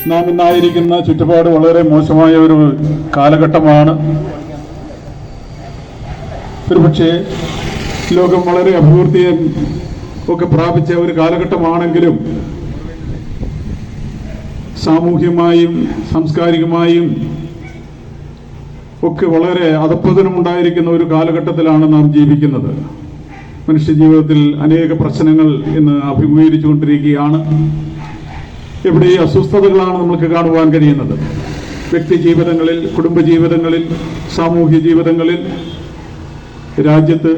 നാം ഇന്നായിരിക്കുന്ന ചുറ്റുപാട് വളരെ മോശമായ ഒരു കാലഘട്ടമാണ്. ഒരുപക്ഷെ ലോകം വളരെ അഭിവൃദ്ധിയും ഒക്കെ പ്രാപിച്ച ഒരു കാലഘട്ടമാണെങ്കിലും സാമൂഹ്യമായും സാംസ്കാരികമായും ഒക്കെ വളരെ അധപ്പതനമുണ്ടായിരിക്കുന്ന ഒരു കാലഘട്ടത്തിലാണ് നാം ജീവിക്കുന്നത്. മനുഷ്യജീവിതത്തിൽ അനേക പ്രശ്നങ്ങൾ ഇന്ന് അഭിമുഖീകരിച്ചുകൊണ്ടിരിക്കുകയാണ്. എവിടെ അസ്വസ്ഥതകളാണ് നമുക്ക് കാണുവാൻ കഴിയുന്നത്. വ്യക്തി ജീവിതങ്ങളിൽ, കുടുംബജീവിതങ്ങളിൽ, സാമൂഹ്യ ജീവിതങ്ങളിൽ, രാജ്യത്ത്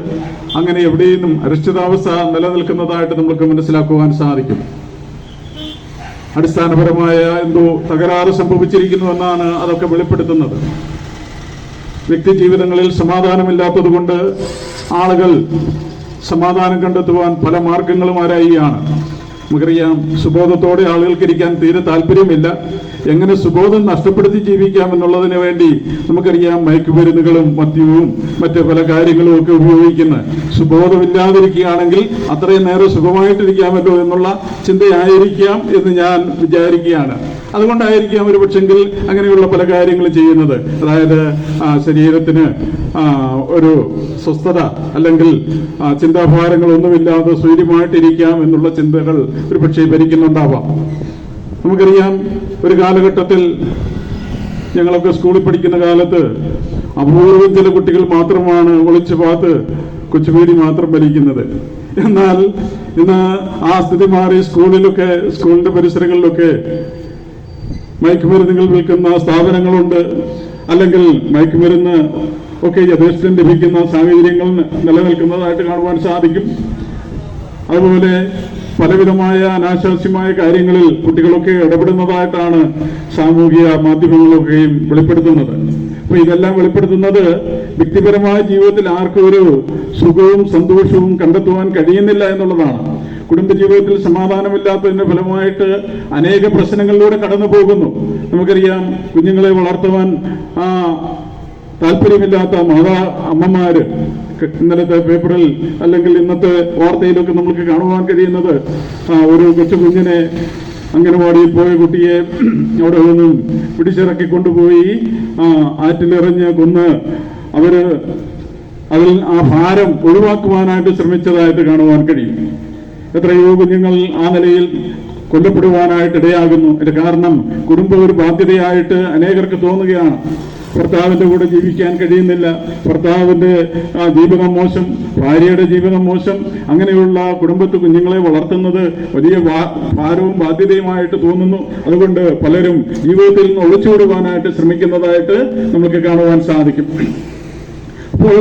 അങ്ങനെ എവിടെയും അരക്ഷിതാവസ്ഥ നിലനിൽക്കുന്നതായിട്ട് നമുക്ക് മനസ്സിലാക്കുവാൻ സാധിക്കും. അടിസ്ഥാനപരമായ എന്തോ തകരാറ് സംഭവിച്ചിരിക്കുന്നു എന്നാണ് അതൊക്കെ വെളിപ്പെടുത്തുന്നത്. വ്യക്തി ജീവിതങ്ങളിൽ സമാധാനമില്ലാത്തത് കൊണ്ട് ആളുകൾ സമാധാനം കണ്ടെത്തുവാൻ പല മാർഗങ്ങളും ആരായിയാണ്. നമുക്കറിയാം, സുബോധത്തോടെ ആളുകൾക്ക് ഇരിക്കാൻ തീരെ താല്പര്യമില്ല. എങ്ങനെ സുബോധം നഷ്ടപ്പെടുത്തി ജീവിക്കാം എന്നുള്ളതിന് വേണ്ടി നമുക്കറിയാം മയക്കുമരുന്നുകളും മദ്യവും മറ്റ് പല കാര്യങ്ങളും ഒക്കെ ഉപയോഗിക്കുന്ന. സുബോധമില്ലാതിരിക്കുകയാണെങ്കിൽ അത്രയും നേരം സുഖമായിട്ടിരിക്കാമല്ലോ എന്നുള്ള ചിന്തയായിരിക്കാം എന്ന് ഞാൻ വിചാരിക്കുകയാണ്. അതുകൊണ്ടായിരിക്കാം ഒരു പക്ഷെങ്കിൽ അങ്ങനെയുള്ള പല കാര്യങ്ങളും ചെയ്യുന്നത്. അതായത് ശരീരത്തിന് ഒരു സ്വസ്ഥത അല്ലെങ്കിൽ ചിന്താഭാരങ്ങളൊന്നുമില്ലാതെ സ്വൈര്യമായിട്ടിരിക്കാം എന്നുള്ള ചിന്തകൾ ഒരു പക്ഷേ ഭരിക്കുന്നുണ്ടാവാം. നമുക്കറിയാം, ഒരു കാലഘട്ടത്തിൽ ഞങ്ങളൊക്കെ സ്കൂളിൽ പഠിക്കുന്ന കാലത്ത് അപൂർവം ചില കുട്ടികൾ മാത്രമാണ് ഒളിച്ചു പാത്ത് കൊച്ചുപീടി മാത്രം ഭരിക്കുന്നത്. എന്നാൽ ഇന്ന് ആ സ്ഥിതി മാറി സ്കൂളിന്റെ പരിസരങ്ങളിലൊക്കെ മയക്കുമരുന്നുകൾ വിൽക്കുന്ന സ്ഥാപനങ്ങളുണ്ട്. അല്ലെങ്കിൽ മയക്കുമരുന്ന് ഒക്കെ യഥേഷ്ടം ലഭിക്കുന്ന സാഹചര്യങ്ങൾ നിലനിൽക്കുന്നതായിട്ട് കാണുവാൻ സാധിക്കും. അതുപോലെ പലവിധമായ അനാശാസ്യമായ കാര്യങ്ങളിൽ കുട്ടികളൊക്കെ ഇടപെടുന്നതായിട്ടാണ് സാമൂഹിക മാധ്യമങ്ങളൊക്കെയും വെളിപ്പെടുത്തുന്നത്. അപ്പൊ ഇതെല്ലാം വെളിപ്പെടുത്തുന്നത് വ്യക്തിപരമായ ജീവിതത്തിൽ ആർക്കും ഒരു സുഖവും സന്തോഷവും കണ്ടെത്തുവാൻ കഴിയുന്നില്ല എന്നുള്ളതാണ്. കുടുംബജീവിതത്തിൽ സമാധാനമില്ലാത്തതിന്റെ ഫലമായിട്ട് അനേക പ്രശ്നങ്ങളിലൂടെ കടന്നു പോകുന്നു. നമുക്കറിയാം, കുഞ്ഞുങ്ങളെ വളർത്തുവാൻ താല്പര്യമില്ലാത്ത അമ്മമാര് ഇന്നലത്തെ പേപ്പറിൽ അല്ലെങ്കിൽ ഇന്നത്തെ വാർത്തയിലൊക്കെ നമുക്ക് കാണുവാൻ കഴിയുന്നത് ഒരു കൊച്ചു കുഞ്ഞിനെ അംഗനവാടിയിൽ പോയ കുട്ടിയെ അവിടെ നിന്നും പിടിച്ചിറക്കി കൊണ്ടുപോയി ആറ്റിലെറിഞ്ഞ് കൊന്ന് അവര് അതിൽ ആ ഭാരം ഒഴിവാക്കുവാനായിട്ട് ശ്രമിച്ചതായിട്ട് കാണുവാൻ കഴിയും. എത്രയോ കുഞ്ഞുങ്ങൾ ആ നിലയിൽ കൊല്ലപ്പെടുവാനായിട്ട് ഇടയാകുന്നു. അതിന്റെ കാരണം കുടുംബം ഒരു ബാധ്യതയായിട്ട് അനേകർക്ക് തോന്നുകയാണ്. ഭർത്താവിന്റെ കൂടെ ജീവിക്കാൻ കഴിയുന്നില്ല, ഭർത്താവിന്റെ ജീവിതം മോശം, ഭാര്യയുടെ ജീവിതം മോശം, അങ്ങനെയുള്ള കുടുംബത്തിൽ കുഞ്ഞുങ്ങളെ വളർത്തുന്നത് വലിയ ഭാരവും ബാധ്യതയുമായിട്ട് തോന്നുന്നു. അതുകൊണ്ട് പലരും ജീവിതത്തിൽ നിന്ന് ഒളിച്ചോടുവാനായിട്ട് ശ്രമിക്കുന്നതായിട്ട് നമുക്ക് കാണുവാൻ സാധിക്കും. അപ്പോൾ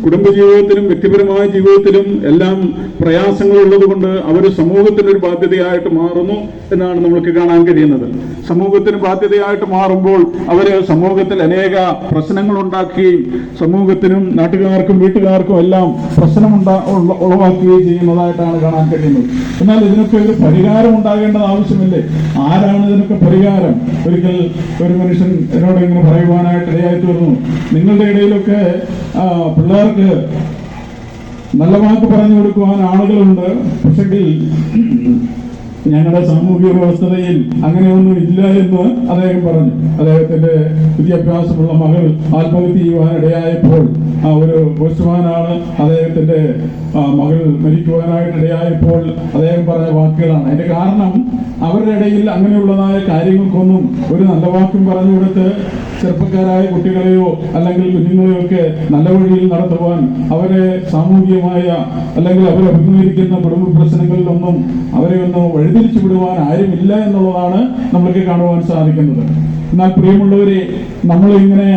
കുടുംബജീവിതത്തിലും വ്യക്തിപരമായ ജീവിതത്തിലും എല്ലാം പ്രയാസങ്ങളുള്ളത് കൊണ്ട് അവർ സമൂഹത്തിനൊരു ബാധ്യതയായിട്ട് മാറുന്നു എന്നാണ് നമുക്ക് കാണാൻ കഴിയുന്നത്. സമൂഹത്തിന് ബാധ്യതയായിട്ട് മാറുമ്പോൾ അവര് സമൂഹത്തിൽ അനേക പ്രശ്നങ്ങൾ ഉണ്ടാക്കുകയും സമൂഹത്തിനും നാട്ടുകാർക്കും വീട്ടുകാർക്കും എല്ലാം പ്രശ്നം ഉളവാക്കുകയും ചെയ്യുന്നതായിട്ടാണ് കാണാൻ കഴിയുന്നത്. എന്നാൽ ഇതിനൊക്കെ ഒരു പരിഹാരം ഉണ്ടാകേണ്ടത് ആവശ്യമില്ലേ? ആരാണ് ഇതിനൊക്കെ പരിഹാരം? ഒരിക്കൽ ഒരു മനുഷ്യൻ എന്നോട് ഇങ്ങനെ പറയുവാനായിട്ട് ഇടയായി തീർന്നു. നിങ്ങളുടെ ഇടയിലൊക്കെ പിള്ളേർക്ക് നല്ല വാക്ക് പറഞ്ഞു കൊടുക്കുവാൻ ആളുകളുണ്ട്, പക്ഷെങ്കിൽ ഞങ്ങളുടെ സാമൂഹിക വ്യവസ്ഥതയിൽ അങ്ങനെയൊന്നും ഇല്ല എന്ന് അദ്ദേഹം പറഞ്ഞു. അദ്ദേഹത്തിന്റെ വിദ്യാഭ്യാസമുള്ള മകൾ ആത്മഹത്യ ചെയ്യുവാൻ ഇടയായപ്പോൾ ഒരു പോസ്റ്റ്മാനാണ്. അദ്ദേഹത്തിന്റെ മകൾ മരിക്കുവാനായിട്ട് ഇടയായപ്പോൾ അദ്ദേഹം പറഞ്ഞ വാക്കുകളാണ്. അതിന്റെ കാരണം അവരുടെ ഇടയിൽ അങ്ങനെയുള്ളതായ കാര്യങ്ങൾക്കൊന്നും ഒരു നല്ല വാക്കും പറഞ്ഞു കൊടുത്ത് ചെറുപ്പക്കാരായ കുട്ടികളെയോ അല്ലെങ്കിൽ കുഞ്ഞുങ്ങളെയോ ഒക്കെ നല്ല വഴിയിൽ നടത്തുവാൻ, അവരെ സാമൂഹികമായ അല്ലെങ്കിൽ അവർ അഭിമുഖീകരിക്കുന്ന കുടുംബ പ്രശ്നങ്ങളിലൊന്നും അവരെ ഒന്ന് വഴിതിരിച്ചു വിടുവാൻ ആരുമില്ല എന്നുള്ളതാണ് നമ്മൾക്ക് കാണുവാൻ സാധിക്കുന്നത്. എന്നാൽ പ്രിയമുള്ളവരെ, നമ്മൾ ഇങ്ങനെ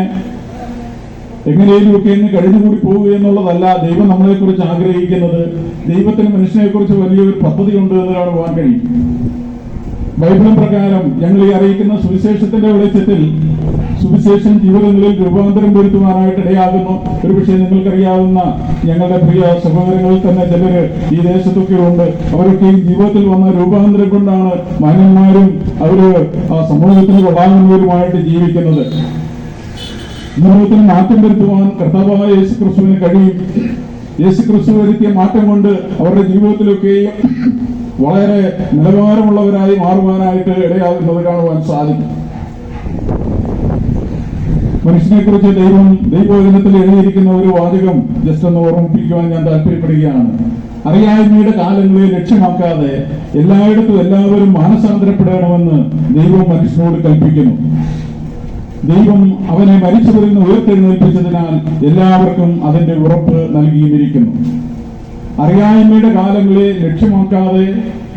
എങ്ങനെയൊക്കെ ഇന്ന് കഴിഞ്ഞുകൂടി പോവുക എന്നുള്ളതല്ല ദൈവം നമ്മളെ കുറിച്ച് ആഗ്രഹിക്കുന്നത്. ദൈവത്തിന് മനുഷ്യനെ കുറിച്ച് വലിയൊരു പദ്ധതി ഉണ്ട് എന്ന് കാണുവാൻ കഴിയും. ബൈബിളും പ്രകാരം ഞങ്ങൾ ഈ അറിയിക്കുന്ന സുവിശേഷത്തിന്റെ വെളിച്ചത്തിൽ സുവിശേഷം ജീവിതങ്ങളിൽ രൂപാന്തരം വരുത്തുവാനായിട്ട് ഇടയാകുന്നു. ഒരുപക്ഷെ നിങ്ങൾക്കറിയാവുന്ന ഞങ്ങളുടെ പ്രിയ സഹോദരങ്ങളിൽ തന്നെ ചിലര് ഈ ദേശത്തൊക്കെ ഉണ്ട്. അവരൊക്കെയും ജീവിതത്തിൽ വന്ന രൂപാന്തരം കൊണ്ടാണ് മാന്യന്മാരും അവര് സമൂഹത്തിന് കൊള്ളാവുന്നവരുമായിട്ട് ജീവിക്കുന്നത്. ജീവിതത്തിൽ മാറ്റം വരുത്തുവാൻ കർത്താവായ യേശുക്രിസ്തുവിന് കഴിയും. യേശുക്രിസ്തു വരുത്തിയ മാറ്റം കൊണ്ട് അവരുടെ ജീവിതത്തിലൊക്കെയും വളരെ നിലവാരമുള്ളവരായി മാറുവാനായിട്ട് ഇടയാകുന്നത് കാണുവാൻ സാധിക്കും. മനുഷ്യനെ കുറിച്ച് ദൈവവചനത്തിൽ എഴുതിയിരിക്കുന്ന ഒരു വാചകം ജസ്റ്റ് ഒന്ന് ഓർമ്മിപ്പിക്കുവാൻ ഞാൻ താല്പര്യപ്പെടുകയാണ്. അറിയായ്മയുടെ കാലങ്ങളെ ലക്ഷ്യമാക്കാതെ എല്ലായിടത്തും എല്ലാവരും മാനസാന്തരപ്പെടണമെന്ന് ദൈവം മനുഷ്യനോട് കൽപ്പിക്കുന്നു. ദൈവം അവനെ മരിച്ചവരിൽ നിന്ന് ഉയർത്തെഴുന്നേൽപ്പിച്ചതിനാൽ എല്ലാവർക്കും അതിന്റെ ഉറപ്പ് നൽകിയിരിക്കുന്നു. അറിയായ്മയുടെ കാലങ്ങളെ ലക്ഷ്യമാക്കാതെ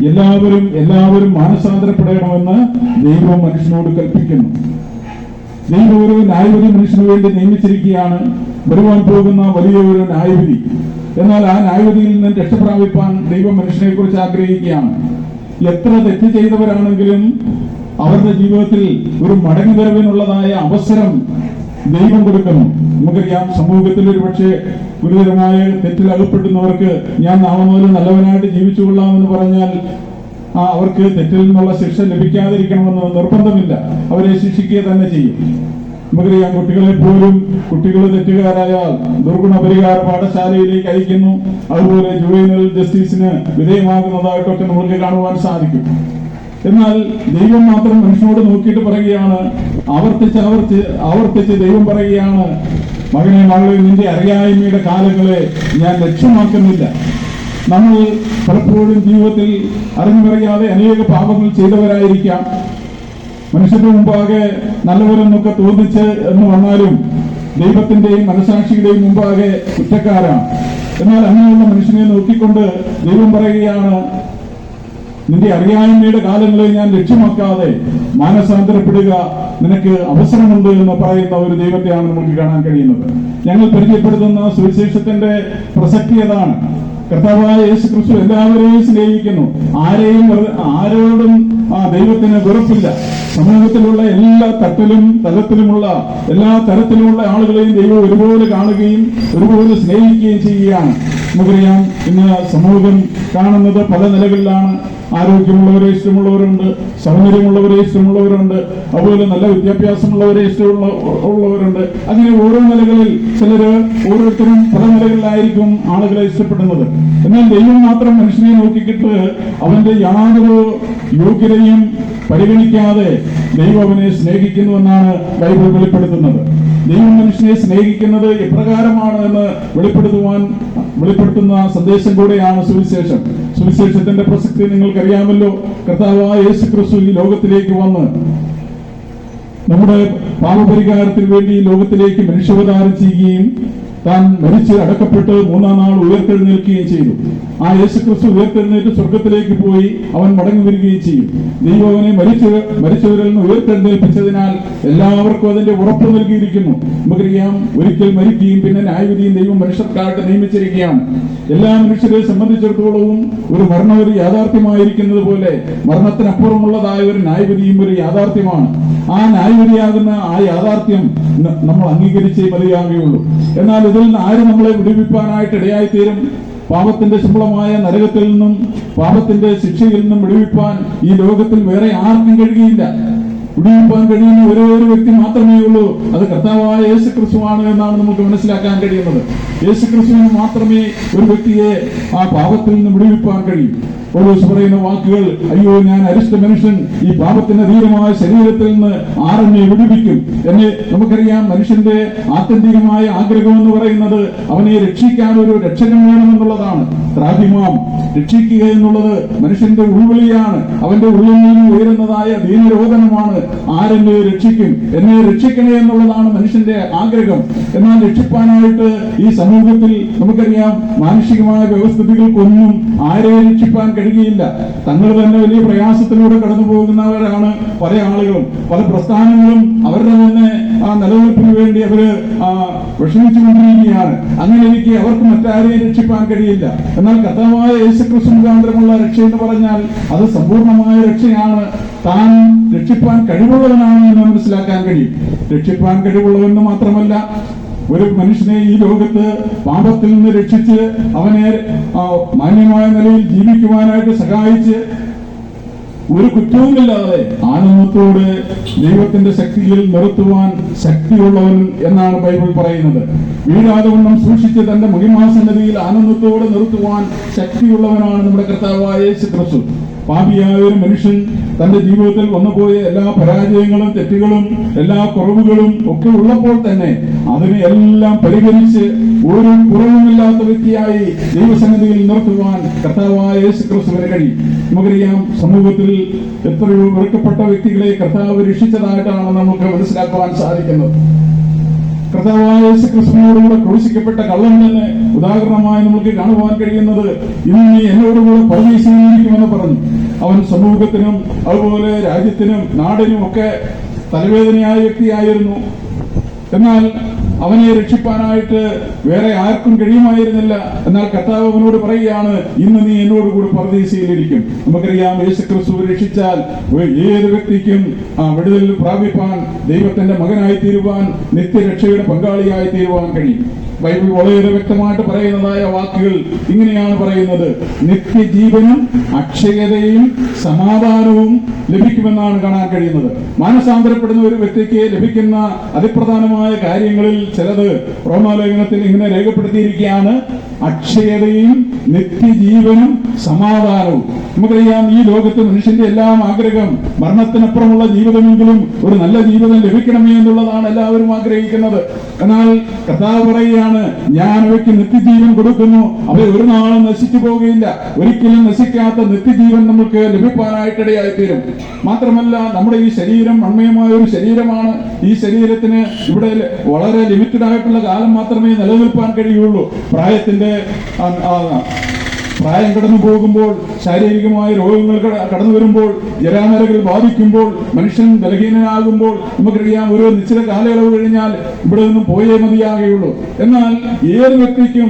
എല്ലാവരും മാനസാന്തരപ്പെടണമെന്ന് ദൈവം മനുഷ്യനോട് കൽപ്പിക്കുന്നു. ദൈവം ഒരു ന്യായവിധി മനുഷ്യന് വേണ്ടി നിയമിച്ചിരിക്കുകയാണ്, വരുവാൻ പോകുന്ന വലിയൊരു ന്യായവിധി. എന്നാൽ ആ ന്യായവിധിയിൽ നിന്ന് രക്ഷപ്രാപിപ്പാൻ ദൈവം മനുഷ്യനെ കുറിച്ച് ആഗ്രഹിക്കുകയാണ്. എത്ര തെറ്റ് ചെയ്തവരാണെങ്കിലും അവരുടെ ജീവിതത്തിൽ ഒരു മടങ്ങിവരവിനുള്ളതായ അവസരം ദൈവം കൊടുക്കുന്നു. നമുക്കറിയാം, സമൂഹത്തിൽ ഒരു പക്ഷേ ഗുരുതരമായ തെറ്റിൽ അകപ്പെടുന്നവർക്ക് ഞാൻ നാളെ മുതൽ നല്ലവനായിട്ട് ജീവിച്ചുകൊള്ളാമെന്ന് പറഞ്ഞാൽ അവർക്ക് തെറ്റിൽ നിന്നുള്ള ശിക്ഷ ലഭിക്കാതിരിക്കണമെന്ന് നിർബന്ധമില്ല, അവരെ ശിക്ഷിക്കുക തന്നെ ചെയ്യും. നമുക്കറിയാം, കുട്ടികൾ തെറ്റുകാരായാൽ ദുർഗുണ പരിഹാര പാഠശാലയിലേക്ക് അയക്കുന്നു. അതുപോലെ ജുവൈനൽ ജസ്റ്റിസിന് വിധേയമാകുന്നതായിട്ടൊക്കെ നമുക്ക് കാണുവാൻ സാധിക്കും. എന്നാൽ ദൈവം മാത്രം മനുഷ്യനോട് നോക്കിയിട്ട് പറയുകയാണ്, ആവർത്തിച്ച് ദൈവം പറയുകയാണ്, മകനെ മകളെ, നിന്റെ അറിയായ്മയുടെ കാലങ്ങളെ ഞാൻ ലക്ഷ്യമാക്കുന്നില്ല. നമ്മൾ പലപ്പോഴും ജീവിതത്തിൽ അറിഞ്ഞുപറയാതെ അനേക പാപങ്ങൾ ചെയ്തവരായിരിക്കാം. മനുഷ്യന്റെ മുമ്പാകെ നല്ലവരെന്നൊക്കെ തോന്നിച്ച് എന്ന് വന്നാലും ദൈവത്തിന്റെയും മനസാക്ഷിയുടെയും മുമ്പാകെ കുറ്റക്കാരാണ്. എന്നാൽ അങ്ങനെയുള്ള മനുഷ്യനെ നോക്കിക്കൊണ്ട് ദൈവം പറയുകയാണ്, നിന്റെ അറിയായ്മയുടെ കാലങ്ങളെ ഞാൻ ലക്ഷ്യമാക്കാതെ മാനസാന്തരപ്പെടുക, നിനക്ക് അവസരമുണ്ട് എന്ന് പറയുന്ന ഒരു ദൈവത്തെയാണ് നമുക്ക് കാണാൻ കഴിയുന്നത്. ഞങ്ങൾ പരിചയപ്പെടുത്തുന്ന സുവിശേഷത്തിന്റെ പ്രസക്തി അതാണ്. കർത്താവായ യേശു ക്രിസ്തു എല്ലാവരെയും സ്നേഹിക്കുന്നു. ആരോടും ദൈവത്തിന് വെറുപ്പില്ല. സമൂഹത്തിലുള്ള എല്ലാ തലത്തിലുമുള്ള എല്ലാ തരത്തിലുമുള്ള ആളുകളെയും ദൈവം ഒരുപോലെ കാണുകയും ഒരുപോലെ സ്നേഹിക്കുകയും ചെയ്യുകയാണ്. നമുക്കറിയാം, ഇന്ന് സമൂഹം കാണുന്നത് പല നിലകളിലാണ്. ആരോഗ്യമുള്ളവരെ ഇഷ്ടമുള്ളവരുണ്ട്, സൗന്ദര്യമുള്ളവരെ ഇഷ്ടമുള്ളവരുണ്ട്, അതുപോലെ നല്ല വിദ്യാഭ്യാസമുള്ളവരെ ഇഷ്ടമുള്ളവരുണ്ട്. അങ്ങനെ ഓരോ നിലകളിൽ ഓരോരുത്തരും പല നിലകളിലായിരിക്കും ആളുകളെ ഇഷ്ടപ്പെടുന്നത്. എന്നാൽ ദൈവം മാത്രം മനുഷ്യനെ നോക്കിക്കിട്ട് അവന്റെ യാതൊരു യോഗ്യതയും പരിഗണിക്കാതെ ദൈവം അവനെ സ്നേഹിക്കുന്നുവെന്നാണ് ബൈബിൾ വെളിപ്പെടുത്തുന്നത്. ദൈവം മനുഷ്യനെ സ്നേഹിക്കുന്നത് എപ്രകാരമാണ് എന്ന് വെളിപ്പെടുത്തുന്ന സന്ദേശം കൂടെയാണ് സുവിശേഷം. സുവിശേഷത്തിന്റെ പ്രസക്തി നിങ്ങൾക്കറിയാമല്ലോ. കർത്താവായ യേശു ക്രിസ്തു ഈ ലോകത്തിലേക്ക് വന്ന് നമ്മുടെ പാപപരിഹാരത്തിന് വേണ്ടി ലോകത്തിലേക്ക് മനുഷ്യാവതാരം ചെയ്യുകയും താൻ മരിച്ച് അടക്കപ്പെട്ട് മൂന്നാം നാൾ ഉയർത്തെഴുന്നേൽക്കുകയും ചെയ്തു. ആ യേശുക്രിസ്തു ഉയർത്തെഴുന്നേറ്റ് സ്വർഗത്തിലേക്ക് പോയി അവൻ മടങ്ങി വരികയും ചെയ്യും. ദൈവം അവനെ മരിച്ചവരിൽ നിന്ന് ഉയർത്തെഴുന്നേൽപ്പിച്ചതിനാൽ എല്ലാവർക്കും അതിന്റെ ഉറപ്പ് നൽകിയിരിക്കുന്നു. നമുക്കറിയാം, ഒരിക്കൽ മരിക്കുകയും പിന്നെ ന്യായവിധിയും ദൈവം മനുഷ്യർക്കായിട്ട് നിയമിച്ചിരിക്കുകയാണ്. എല്ലാ മനുഷ്യരെ സംബന്ധിച്ചിടത്തോളവും ഒരു മരണം ഒരു യാഥാർത്ഥ്യമായിരിക്കുന്നത് പോലെ മരണത്തിനപ്പുറമുള്ളതായ ഒരു ന്യായവിധിയും ഒരു യാഥാർത്ഥ്യമാണ്. ആ ന്യായവിധിയാകുന്ന ആ യാഥാർത്ഥ്യം നമ്മൾ അംഗീകരിച്ചേ മതിയാകുകയുള്ളൂ. എന്നാൽ ഇതിൽ നിന്ന് ആര് നമ്മളെ വിടുവിപ്പാനായിട്ട് ഇടയായിത്തീരും? പാപത്തിന്റെ ശമ്പളമായ നരകത്തിൽ നിന്നും പാപത്തിന്റെ ശിക്ഷയിൽ നിന്നും വിടുവിപ്പാൻ ഈ ലോകത്തിൽ വേറെ ആർക്കും കഴിയുകയില്ല. വിടുവിപ്പാൻ കഴിയുന്ന ഒരേ ഒരു വ്യക്തി മാത്രമേ ഉള്ളൂ, അത് കർത്താവായ യേശു ക്രിസ്തുവാണ് എന്നാണ് നമുക്ക് മനസ്സിലാക്കാൻ കഴിയുന്നത്. യേശു ക്രിസ്തുവിന് മാത്രമേ ഒരു വ്യക്തിയെ ആ പാപത്തിൽ നിന്ന് വിടുവിപ്പാൻ കഴിയും. പൗലോസ് പറയുന്ന വാക്കുകൾ, അയ്യോ ഞാൻ അരിഷ്ട മനുഷ്യൻ, ഈ പാപത്തിന്റെ ധീരമായ ശരീരത്തിൽ നിന്ന് ആരെന്നെ വിടുവിക്കും എന്ന്. നമുക്കറിയാം, മനുഷ്യന്റെ ആത്യന്തികമായ ആഗ്രഹം എന്ന് പറയുന്നത് അവനെ രക്ഷിക്കാൻ ഒരു രക്ഷകൻ വേണമെന്നുള്ളതാണ്. ത്രാഹിമാം, രക്ഷിക്കുക എന്നുള്ളത് മനുഷ്യന്റെ ഉൾവിളിയാണ്. അവന്റെ ഉള്ളിൽ നിന്ന് ഉയരുന്നതായ ദീനരോധനമാണ്, ആരെന്നെ രക്ഷിക്കും, എന്നെ രക്ഷിക്കണേ എന്നുള്ളതാണ് മനുഷ്യന്റെ ആഗ്രഹം. എന്നാൽ രക്ഷിപ്പാനായിട്ട് ഈ സമൂഹത്തിൽ നമുക്കറിയാം, മാനുഷികമായ വ്യവസ്ഥിതികൾക്കൊന്നും ആരെ രക്ഷിപ്പാൻ കഴിയുകയില്ല. തങ്ങൾ തന്നെ വലിയ പ്രയാസത്തിലൂടെ കടന്നു പോകുന്നവരാണ് പല ആളുകളും. പല പ്രസ്ഥാനങ്ങളും അവരുടെ തന്നെ ആ നിലനിൽപ്പിന് വേണ്ടി അവര് വിഷമിച്ചുകൊണ്ടിരിക്കുകയാണ്. അങ്ങനെ എനിക്ക് അവർക്ക് മറ്റാരെയും രക്ഷിപ്പാൻ കഴിയില്ല. എന്നാൽ കർത്താവായ യേശുക്രിസ്തു മുഖാന്തരമുള്ള രക്ഷ എന്ന് പറഞ്ഞാൽ അത് സമ്പൂർണമായ രക്ഷയാണ്. താൻ രക്ഷിപ്പാൻ കഴിവുള്ളവനാണ് എന്ന് മനസ്സിലാക്കാൻ കഴിയും. രക്ഷിപ്പാൻ കഴിവുള്ളവെന്ന് മാത്രമല്ല, ഒരു മനുഷ്യനെ ഈ ലോകത്ത് പാപത്തിൽ നിന്ന് രക്ഷിച്ച് അവനെ മാന്യമായ നിലയിൽ ജീവിക്കുവാനായിട്ട് സഹായിച്ച് ഒരു കുറ്റവുമില്ലാതെ ആനന്ദത്തോടെ ദൈവത്തിന്റെ ശക്തിയിൽ നിർത്തുവാൻ ശക്തിയുള്ളവൻ എന്നാണ് ബൈബിൾ പറയുന്നത്. വീഴാതെ വണ്ണം സൂക്ഷിച്ച് തന്റെ മഹിമാസന്നതിയിൽ ആനന്ദത്തോടെ നിർത്തുവാൻ ശക്തിയുള്ളവനാണ് നമ്മുടെ കർത്താവായ യേശു ക്രിസ്തു. പാപിയായ ഒരു മനുഷ്യൻ തന്റെ ജീവിതത്തിൽ വന്നുപോയ എല്ലാ പരാജയങ്ങളും തെറ്റുകളും എല്ലാ കുറവുകളും ഒക്കെ ഉള്ളപ്പോൾ തന്നെ അതിനെ എല്ലാം പരിഹരിച്ച് ഒരു കുറവുമില്ലാത്ത വ്യക്തിയായി ദൈവസന്നിധിയിൽ നിർത്തുവാൻ കർത്താവായ യേശു ക്രിസ്തുവിന് കഴിയും. നമുക്കറിയാം, സമൂഹത്തിൽ എത്രയോ വെറുക്കപ്പെട്ട വ്യക്തികളെ കർത്താവ് രക്ഷിച്ചതായിട്ടാണ് നമുക്ക് മനസ്സിലാക്കുവാൻ സാധിക്കുന്നത്. കർത്താവായ യേശു ക്രിസ്തുവിനോടുകൂടെ ക്രൂശിക്കപ്പെട്ട കള്ളൻ തന്നെ ഉദാഹരണമായി നമുക്ക് കാണുവാൻ കഴിയുന്നത്, ഇന്ന് നീ എന്നോടുകൂടെ പരദീസയിലിരിക്കുമെന്ന് പറഞ്ഞു. അവൻ സമൂഹത്തിനും അതുപോലെ രാജ്യത്തിനും നാടിനും ഒക്കെ തലവേദനയായ വ്യക്തിയായിരുന്നു. എന്നാൽ അവനെ രക്ഷിപ്പാനായിട്ട് വേറെ ആർക്കും കഴിയുമായിരുന്നില്ല. എന്നാൽ കർത്താവ് അവനോട് പറയുകയാണ്, ഇന്ന് നീ എന്നോടുകൂടി പരദീസയിലിരിക്കും. നമുക്കറിയാം, യേശുക്രിസ്തു രക്ഷിച്ചാൽ ഏത് വ്യക്തിക്കും വിടുതൽ പ്രാപിപ്പാൻ, ദൈവത്തിന്റെ മകനായി തീരുവാൻ, നിത്യരക്ഷയുടെ പങ്കാളിയായി തീരുവാൻ കഴിയും. ബൈബിൾ വളരെ വ്യക്തമായിട്ട് പറയുന്നതായ വാക്കുകൾ ഇങ്ങനെയാണ് പറയുന്നത്: നിത്യജീവനും അക്ഷയതയും സമാധാനവും ലഭിക്കുമെന്നാണ് കാണാൻ കഴിയുന്നത്. മാനസാന്തരപ്പെടുന്ന ഒരു വ്യക്തിക്ക് ലഭിക്കുന്ന അതിപ്രധാനമായ കാര്യങ്ങളിൽ ചിലത് റോമാലേഖനത്തിൽ ഇങ്ങനെ രേഖപ്പെടുത്തിയിരിക്കുകയാണ്: അക്ഷയതയും നിത്യജീവനും സമാധാനവും. നമുക്കറിയാം, ഈ ലോകത്ത് മനുഷ്യന്റെ എല്ലാം ആഗ്രഹം മരണത്തിനപ്പുറമുള്ള ജീവിതമെങ്കിലും ഒരു നല്ല ജീവിതം ലഭിക്കണമേ എന്നുള്ളതാണ് എല്ലാവരും ആഗ്രഹിക്കുന്നത്. എന്നാൽ കർത്താവ് പറയുകയാണ്, ഞാൻ അവയ്ക്ക് നിത്യജീവൻ കൊടുക്കുന്നു, അവ ഒരു നാളും നശിച്ചു പോവുകയില്ല. ഒരിക്കലും നശിക്കാത്ത നിത്യജീവൻ നമുക്ക് ലഭിക്കാനായിട്ടിടയായിത്തീരും. മാത്രമല്ല, നമ്മുടെ ഈ ശരീരം മൺമയമായ ഒരു ശരീരമാണ്. ഈ ശരീരത്തിന് ഇവിടെ വളരെ ലിമിറ്റഡ് ആയിട്ടുള്ള കാലം മാത്രമേ നിലനിൽപ്പാൻ കഴിയുള്ളൂ. പ്രായം കടന്നു പോകുമ്പോൾ, ശാരീരികമായ രോഗങ്ങൾ കടന്നു വരുമ്പോൾ, ജരാനരകൾ ബാധിക്കുമ്പോൾ, മനുഷ്യൻ ബലഹീനനാകുമ്പോൾ, നമുക്കറിയാം, ഒരു നിശ്ചിത കാലയളവ് കഴിഞ്ഞാൽ ഇവിടെ നിന്നും പോയേ മതിയാകുകയുള്ളൂ. എന്നാൽ ഏത് വ്യക്തിക്കും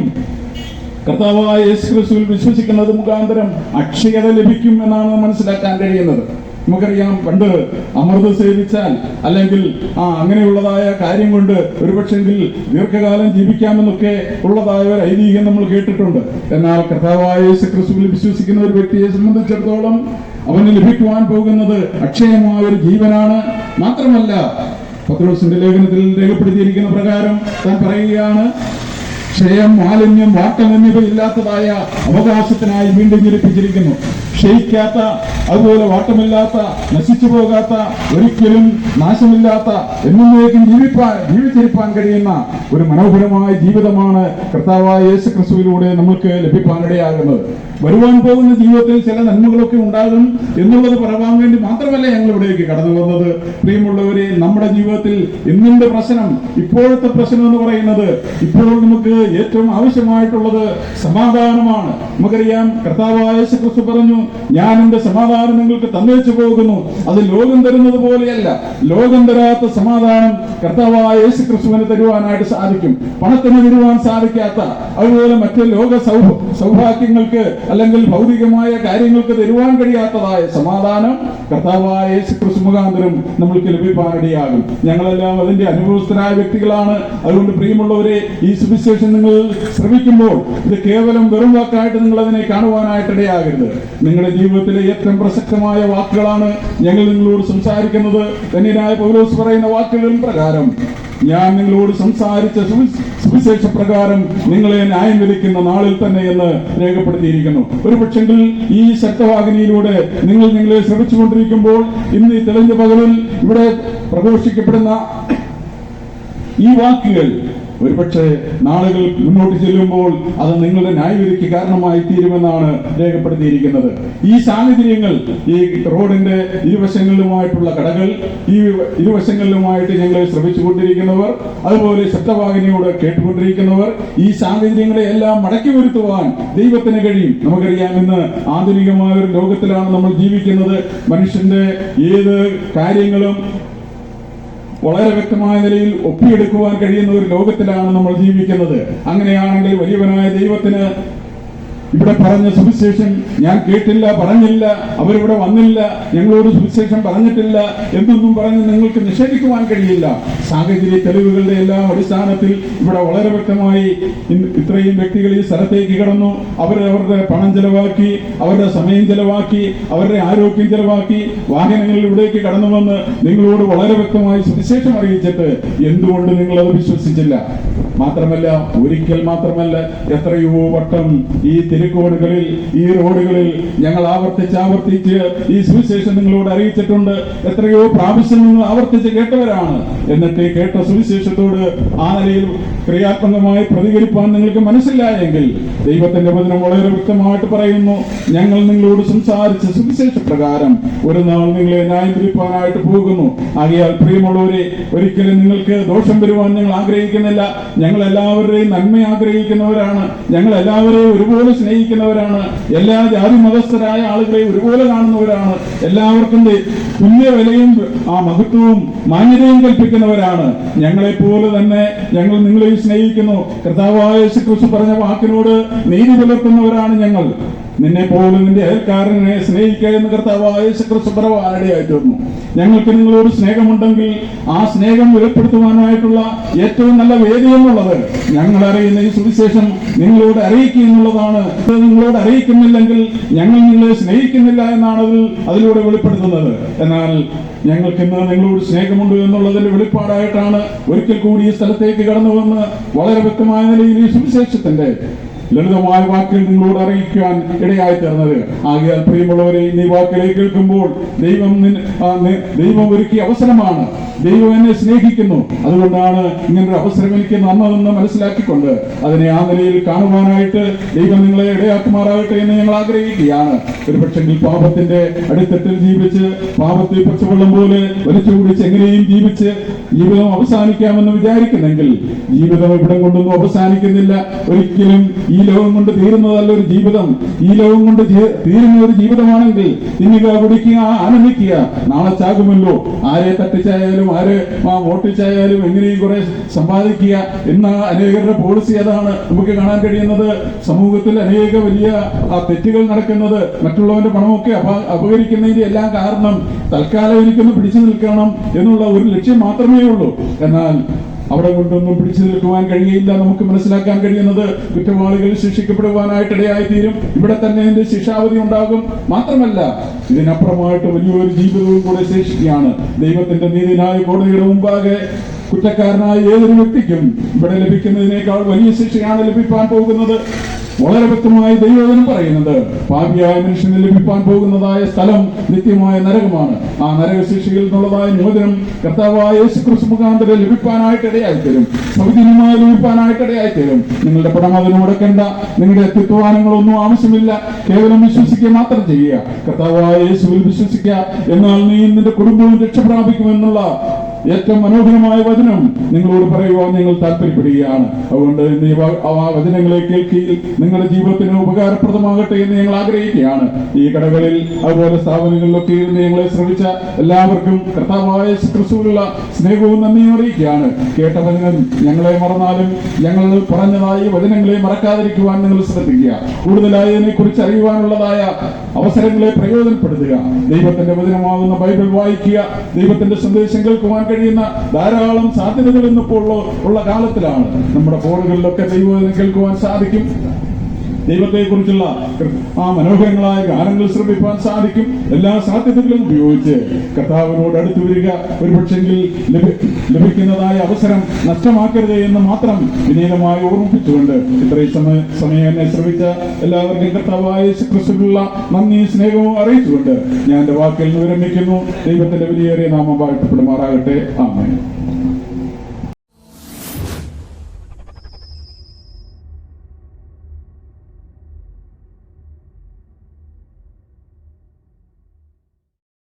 കർത്താവായ യേശു ക്രിസ്തുവിൽ വിശ്വസിക്കുന്നത് മുഖാന്തരം അക്ഷയത ലഭിക്കും എന്നാണ് മനസ്സിലാക്കാൻ കഴിയുന്നത്. നമുക്കറിയാം, പണ്ട് അമൃത് സേവിച്ചാൽ അല്ലെങ്കിൽ അങ്ങനെയുള്ളതായ കാര്യം കൊണ്ട് ഒരുപക്ഷെങ്കിൽ ദീർഘകാലം ജീവിക്കാമെന്നൊക്കെ ഉള്ളതായ ഒരു ഐതിഹ്യം നമ്മൾ കേട്ടിട്ടുണ്ട്. എന്നാൽ കർത്താവായ യേശു ക്രിസ്തുവിൽ വിശ്വസിക്കുന്ന ഒരു വ്യക്തിയെ സംബന്ധിച്ചിടത്തോളം അവന് ലഭിക്കുവാൻ പോകുന്നത് അക്ഷയമായ ഒരു ജീവനാണ്. മാത്രമല്ല, പത്രോസിന്റെ ലേഖനത്തിൽ രേഖപ്പെടുത്തിയിരിക്കുന്ന പ്രകാരം താൻ പറയുകയാണ്, ക്ഷയം, മാലിന്യം, വാട്ടം എന്നിവയില്ലാത്തതായ അവകാശത്തിനായി വീണ്ടും ജനിപ്പിച്ചിരിക്കുന്നു. ക്ഷയിക്കാത്ത, അതുപോലെ വാട്ടമില്ലാത്ത, നശിച്ചു പോകാത്ത, ഒരിക്കലും നാശമില്ലാത്ത, എന്നേക്കും ജീവിച്ചിരിപ്പാൻ കഴിയുന്ന ഒരു മനോഹരമായ ജീവിതമാണ് കർത്താവായ യേശു ക്രിസ്തുവിലൂടെ നമുക്ക് ലഭിക്കാനിടയാകുന്നത്. വരുവാൻ പോകുന്ന ജീവിതത്തിൽ ചില നന്മകളൊക്കെ ഉണ്ടാകും എന്നുള്ളത് പറയാൻ വേണ്ടി മാത്രമല്ല ഞങ്ങൾ ഇവിടേക്ക് കടന്നു വന്നത്. പ്രിയമുള്ളവരെ, നമ്മുടെ ജീവിതത്തിൽ ഇന്നിന്റെ പ്രശ്നം, ഇപ്പോഴത്തെ പ്രശ്നം എന്ന് പറയുന്നത്, ഇപ്പോൾ നമുക്ക് ഏറ്റവും ആവശ്യമായിട്ടുള്ളത് സമാധാനമാണ്. നമുക്കറിയാം, കർത്താവായ യേശു ക്രിസ്തു പറഞ്ഞു, ഞാൻ എന്റെ സമാധാനം നിങ്ങൾക്ക് തന്നേച്ചു പോകുന്നു, അത് ലോകം തരുന്നത് പോലെയല്ല. ലോകം തരാത്ത സമാധാനം കർത്താവായ യേശു ക്രിസ്തുവിന് തരുവാനായിട്ട് സാധിക്കും. പണത്തിന് തരുവാൻ സാധിക്കാത്ത, അതുപോലെ മറ്റ് ലോക സൗഭാഗ്യങ്ങൾക്ക് അല്ലെങ്കിൽ ഭൗതികമായ കാര്യങ്ങൾക്ക് തരുവാൻ കഴിയാത്തതായ സമാധാനം കർത്താവായ യേശു ക്രിസ്തു മുഖാന്തരം നമ്മൾക്ക് ലഭിക്കാനിടയാകും. ഞങ്ങളെല്ലാം അതിന്റെ അനുഭവസ്ഥരായ വ്യക്തികളാണ്. അതുകൊണ്ട് പ്രിയമുള്ളവരെ, ഈ സുവിശേഷം നിങ്ങൾ ശ്രമിക്കുമ്പോൾ ഇത് കേവലം വെറും വാക്കായിട്ട് നിങ്ങൾ അതിനെ കാണുവാനായിട്ടിടയാകരുത്. നിങ്ങളുടെ ജീവിതത്തിലെ ഏറ്റവും പ്രസക്തമായ വാക്കുകളാണ് ഞങ്ങൾ നിങ്ങളോട് സംസാരിക്കുന്നത്. ധന്യനായ പൗലോസ് പറയുന്ന വാക്കുകളിൻ പ്രകാരം ഞാൻ നിങ്ങളോട് സംസാരിച്ച സുവിശേഷ പ്രകാരം നിങ്ങളെ ന്യായം വിധിക്കുന്ന നാളിൽ തന്നെ എന്ന് രേഖപ്പെടുത്തിയിരിക്കുന്നു. ഒരു പക്ഷെങ്കിൽ ഈ ശബ്ദവാഹിനിയിലൂടെ നിങ്ങളെ ശ്രമിച്ചുകൊണ്ടിരിക്കുമ്പോൾ ഇന്ന് ഈ തെളിഞ്ഞ പകലിൽ ഇവിടെ പ്രഘോഷിക്കപ്പെടുന്ന ഈ വാക്കുകൾ ഒരുപക്ഷെ നാളുകൾ മുന്നോട്ട് ചെല്ലുമ്പോൾ അത് നിങ്ങളുടെ ന്യായവിധിക്ക് കാരണമായി തീരുമെന്നാണ് രേഖപ്പെടുത്തിയിരിക്കുന്നത്. ഈ സാഹചര്യങ്ങൾ, ഈ റോഡിന്റെ ഇരുവശങ്ങളിലുമായിട്ടുള്ള കടകൾ, ഈ ഇരുവശങ്ങളിലുമായിട്ട് ഞങ്ങളെ ശ്രമിച്ചുകൊണ്ടിരിക്കുന്നവർ, അതുപോലെ ശബ്ദവാഹിനിയോട് കേട്ടുകൊണ്ടിരിക്കുന്നവർ, ഈ സാഹചര്യങ്ങളെ എല്ലാം മടക്കി വരുത്തുവാൻ ദൈവത്തിന് കഴിയും. നമുക്കറിയാം, ഇന്ന് ആധുനികമായ ഒരു ലോകത്തിലാണ് നമ്മൾ ജീവിക്കുന്നത്. മനുഷ്യന്റെ ഏത് കാര്യങ്ങളും വളരെ വ്യക്തമായ നിലയിൽ ഒപ്പിയെടുക്കുവാൻ കഴിയുന്ന ഒരു ലോകത്തിലാണ് നമ്മൾ ജീവിക്കുന്നത്. അങ്ങനെയാണെങ്കിൽ വലിയവനായ ദൈവത്തിന് ഇവിടെ പറഞ്ഞ സുവിശേഷം ഞാൻ കേട്ടില്ല, പറഞ്ഞില്ല, അവരിവിടെ വന്നില്ല, ഞങ്ങളോട് സുവിശേഷം പറഞ്ഞിട്ടില്ല എന്നൊന്നും പറഞ്ഞ് നിങ്ങൾക്ക് നിഷേധിക്കുവാൻ കഴിയില്ല. സാഹചര്യ തെളിവുകളുടെ എല്ലാം അടിസ്ഥാനത്തിൽ ഇവിടെ വളരെ വ്യക്തമായി ഇത്രയും വ്യക്തികൾ ഈ സ്ഥലത്തേക്ക് കടന്നു. അവരുടെ പണം ചെലവാക്കി, അവരുടെ സമയം ചെലവാക്കി, അവരുടെ ആരോഗ്യം ചെലവാക്കി വാഹനങ്ങളിൽ ഇവിടേക്ക് കടന്നു വന്ന് നിങ്ങളോട് വളരെ വ്യക്തമായി സുവിശേഷം അറിയിച്ചിട്ട് എന്തുകൊണ്ട് നിങ്ങൾ അത് വിശ്വസിച്ചില്ല? മാത്രമല്ല, ഒരിക്കൽ മാത്രമല്ല, എത്രയോ വട്ടം ഈ തിരുക്കോടുകളിൽ, ഈ റോഡുകളിൽ ഞങ്ങൾ ആവർത്തിച്ച് ഈ സുവിശേഷം നിങ്ങളോട് അറിയിച്ചിട്ടുണ്ട്. എത്രയോ പ്രാവശ്യം നിങ്ങൾ ആവർത്തിച്ച് കേട്ടവരാണ്. എന്നിട്ട് കേട്ട സുവിശേഷത്തോട് ആ നിലയിൽ ക്രിയാത്മകമായി പ്രതികരിപ്പാൻ നിങ്ങൾക്ക് മനസ്സില്ല എങ്കിൽ ദൈവത്തിന്റെ വചനം വളരെ വ്യക്തമായിട്ട് പറയുന്നു, ഞങ്ങൾ നിങ്ങളോട് സംസാരിച്ച സുവിശേഷ പ്രകാരം ഒരു നാൾ നിങ്ങളെ ന്യായം വിധിപ്പാനായിട്ട് പോകുന്നു. ആകയാൽ പ്രിയമുള്ളവരെ, ഒരിക്കലും നിങ്ങൾക്ക് ദോഷം വരുവാൻ ഞങ്ങൾ ആഗ്രഹിക്കുന്നില്ല. ഞങ്ങൾ എല്ലാവരുടെയും നന്മ ആഗ്രഹിക്കുന്നവരാണ്. ഞങ്ങൾ എല്ലാവരെയും ഒരുപോലെ സ്നേഹിക്കുന്നവരാണ്. എല്ലാ ജാതി മതസ്ഥരായ ആളുകളെയും ഒരുപോലെ കാണുന്നവരാണ്. എല്ലാവർക്കും തുല്യ വിലയും മഹത്വവും മാന്യതയും കൽപ്പിക്കുന്നവരാണ്. ഞങ്ങളെപ്പോലെ തന്നെ ഞങ്ങൾ നിങ്ങളെയും സ്നേഹിക്കുന്നു. കർത്താവായ യേശുക്രിസ്തു പറഞ്ഞ വാക്കിനോട് നീതി പുലർത്തുന്നവരാണ് ഞങ്ങൾ. നിന്നെ പോലെ നിന്റെ അയൽക്കാരനെ സ്നേഹിക്കുക എന്ന് കർത്താവായ യേശുക്രിസ്തു പറവാനിടയായി തീർന്നു. ഞങ്ങൾക്ക് നിങ്ങളോട് സ്നേഹമുണ്ടെങ്കിൽ ആ സ്നേഹം വെളിപ്പെടുത്തുവാനായിട്ടുള്ള ഏറ്റവും നല്ല വേദി എന്നുള്ളത് ഞങ്ങൾ അറിയുന്ന ഈ സുവിശേഷം നിങ്ങളോട് അറിയിക്കുക എന്നുള്ളതാണ്. നിങ്ങളോട് അറിയിക്കുന്നില്ലെങ്കിൽ ഞങ്ങൾ നിങ്ങളെ സ്നേഹിക്കുന്നില്ല എന്നാണ് അതിലൂടെ വെളിപ്പെടുത്തുന്നത്. എന്നാൽ ഞങ്ങൾക്കിന്ന് നിങ്ങളോട് സ്നേഹമുണ്ട് എന്നുള്ളതിന്റെ വെളിപ്പാടായിട്ടാണ് ഒരിക്കൽ കൂടി ഈ സ്ഥലത്തേക്ക് കടന്നു വന്ന് വളരെ വ്യക്തമായ നിലയിൽ ഈ സുവിശേഷത്തിന്റെ ലളിതമായ വാക്കുകൾ നിങ്ങളോട് അറിയിക്കാൻ ഇടയായി തീർന്നത്. ആകയാൽ പ്രിയമുള്ളവരെ, ഈ വാക്കുകളെ കേൾക്കുമ്പോൾ ദൈവം ഒരുക്കിയ അവസരമാണ്. ദൈവം എന്നെ സ്നേഹിക്കുന്നു, അതുകൊണ്ടാണ് ഇങ്ങനൊരു അവസരം എനിക്ക് നന്നതെന്ന് മനസ്സിലാക്കിക്കൊണ്ട് അതിനെ ആ നിലയിൽ കാണുവാനായിട്ട് ദൈവം നിങ്ങളെ ഇടയാക്കുമാറാകട്ടെ എന്ന് ഞങ്ങൾ ആഗ്രഹിക്കുകയാണ്. ഒരു പക്ഷെങ്കിൽ പാപത്തിന്റെ അടിത്തട്ടിൽ ജീവിച്ച് പാപത്തെ പച്ചവെള്ളം പോലെ വലിച്ചു കുടിച്ച് എങ്ങനെയും ജീവിച്ച് ജീവിതം അവസാനിക്കാമെന്ന് വിചാരിക്കുന്നെങ്കിൽ ജീവിതം ഇവിടം കൊണ്ടൊന്നും അവസാനിക്കുന്നില്ല. ഒരിക്കലും ഈ ലോകം കൊണ്ട് തീരുന്നതല്ല ഒരു ജീവിതം. ഈ ലോകം കൊണ്ട് തീരുന്ന ഒരു ജീവിതമാണെങ്കിൽ തിന്നുക, കുടിക്കുക, ആനന്ദിക്കുക, നാളെ ചാകുമല്ലോ. ആരെ തട്ടിച്ചായാലും ആരെ വോട്ടിച്ചായാലും എങ്ങനെയും കുറെ സമ്പാദിക്കുക എന്ന അനേകരുടെ പോളിസി അതാണ് നമുക്ക് കാണാൻ കഴിയുന്നത്. സമൂഹത്തിൽ അനേക വലിയ തെറ്റുകൾ നടക്കുന്നത്, മറ്റുള്ളവന്റെ പണമൊക്കെ അപഹരിക്കുന്നതിന്റെ എല്ലാം കാരണം തൽക്കാലം എനിക്കൊന്ന് പിടിച്ചു നിൽക്കണം എന്നുള്ള ഒരു ലക്ഷ്യം മാത്രമേ ഉള്ളൂ. എന്നാൽ അവിടെ കൊണ്ടൊന്നും പിടിച്ചു നിൽക്കുവാൻ കഴിയില്ല. നമുക്ക് മനസ്സിലാക്കാൻ കഴിയുന്നത് കുറ്റവാളികൾ ശിക്ഷിക്കപ്പെടുവാനായിട്ടിടയായി തീരും. ഇവിടെ തന്നെ അതിന്റെ ശിക്ഷാവധി ഉണ്ടാകും. മാത്രമല്ല, ഇതിനപ്പുറമായിട്ട് വലിയൊരു ജീവിതവും കൂടെ ശേഷിക്കുകയാണ്. ദൈവത്തിന്റെ നീതിന്യായ കോടതിയുടെ മുമ്പാകെ കുറ്റക്കാരനായ ഏതൊരു വ്യക്തിക്കും ഇവിടെ ലഭിക്കുന്നതിനേക്കാൾ വലിയ ശിക്ഷയാണ് ലഭിക്കാൻ പോകുന്നത്. വളരെ വ്യക്തമായി ദൈവവചനം പറയുന്നത്, പാപിയായ മനുഷ്യന് ലഭിക്കാൻ പോകുന്നതായ സ്ഥലം നിത്യമായ നരകമാണ്. ആ നരകശിക്ഷയിൽ നിന്നുള്ളതായ മോചനം കർത്താവായ യേശുക്രിസ്തു മുഖാന്തരം ലഭിക്കാനായിട്ട് ഇടയായിത്തരും. സൗജന്യമായി ലഭിക്കാനായിട്ട് ഇടയായിത്തരും. നിങ്ങളുടെ പണം അതിന് മുടക്കേണ്ട, നിങ്ങളുടെ അത്യുത്വാനങ്ങളൊന്നും ആവശ്യമില്ല. കേവലം വിശ്വസിക്കുക മാത്രം ചെയ്യുക. കർത്താവായ യേശുവിൽ വിശ്വസിക്കുക, എന്നാൽ നീ നിന്റെ കുടുംബവും രക്ഷപ്രാപിക്കുമെന്നുള്ള ഏറ്റവും മനോഹരമായ വചനം നിങ്ങളോട് പറയുവാൻ ഞങ്ങൾ താല്പര്യപ്പെടുകയാണ്. അതുകൊണ്ട് ആ വചനങ്ങളെ കേൾക്കുകയും നിങ്ങളുടെ ജീവിതത്തിന് ഉപകാരപ്രദമാകട്ടെ എന്ന് ഞങ്ങൾ ആഗ്രഹിക്കുകയാണ്. ഈ കടകളിൽ അതുപോലെ സ്ഥാപനങ്ങളിലൊക്കെ ഇരുന്ന് ഞങ്ങളെ ശ്രമിച്ച എല്ലാവർക്കും കർത്താവായ ക്രിസ്തുവിലുള്ള സ്നേഹവും നന്ദിയും അറിയിക്കുകയാണ്. കേട്ട വചനം ഞങ്ങളെ മറന്നാലും ഞങ്ങൾ പറഞ്ഞതായ വചനങ്ങളെ മറക്കാതിരിക്കുവാൻ നിങ്ങൾ ശ്രദ്ധിക്കുക. കൂടുതലായി ഇതിനെക്കുറിച്ച് അറിയുവാനുള്ളതായ അവസരങ്ങളെ പ്രയോജനപ്പെടുത്തുക. ദൈവത്തിന്റെ വചനമാകുന്ന ബൈബിൾ വായിക്കുക. ദൈവത്തിന്റെ സന്ദേശം കേൾക്കുവാൻ കഴിയുന്ന ധാരാളം സാധ്യതകൾ ഇന്നിപ്പോൾ ഉള്ള കാലത്തിലാണ്. നമ്മുടെ ഫോണുകളിലൊക്കെ ദൈവവചനം കേൾക്കുവാൻ സാധിക്കും. ദൈവത്തെക്കുറിച്ചുള്ള മനോഹരങ്ങളായ ഗാനങ്ങൾ ശ്രമിക്കാൻ സാധിക്കും. എല്ലാ സാധ്യതകളും ഉപയോഗിച്ച് കർത്താവിനോട് അടുത്തു വരിക. ഒരു പക്ഷെങ്കിൽ ലഭിക്കുന്നതായ അവസരം നഷ്ടമാക്കരുത് എന്ന് മാത്രം വിനീതമായി ഓർമ്മിപ്പിച്ചുകൊണ്ട് ഇത്രയും സമയം എന്നെ ശ്രമിച്ച എല്ലാവർക്കും കർത്താവായ യേശുക്രിസ്തുവിനുള്ള നന്ദി സ്നേഹവും അറിയിച്ചുകൊണ്ട് ഞാൻ എന്റെ വാക്കിൽ നിന്ന് വിരമിക്കുന്നു. ദൈവത്തിന്റെ വലിയേറിയ നാമം വാഴ്ത്തപ്പെടുമാറാകട്ടെ. ആമേൻ.